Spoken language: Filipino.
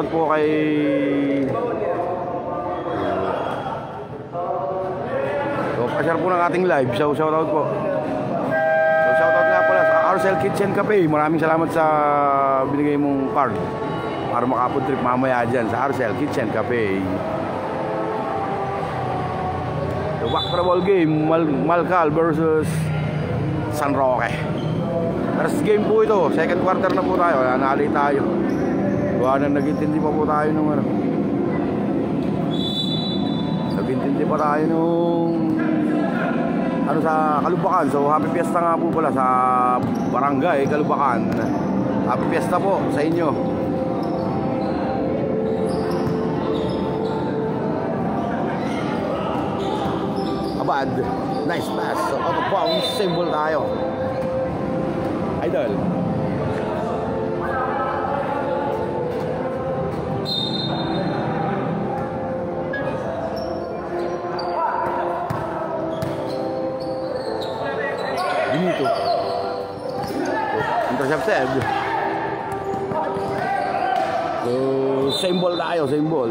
shoutout po kay pa-share po ng ating live. Shoutout po. So shoutout nga pala sa RCL Kitchen Cafe. Maraming salamat sa binigay mong card para makapod trip mamaya dyan sa RCL Kitchen Cafe. The back-to-ball game, Malcal versus San Roque. First game po ito. Second quarter na po tayo. Nanali tayo. Gawa na nag-intindi pa po tayo nung ano. Nag-intindi pa tayo nung sa Kalubakan. So happy fiesta nga po pala sa Barangay Kalubakan. Happy fiesta po sa inyo. Abad, nice pass. So out of bounds, symbol tayo. Idol. Dito. Intercepted. So, same ball tayo, same ball.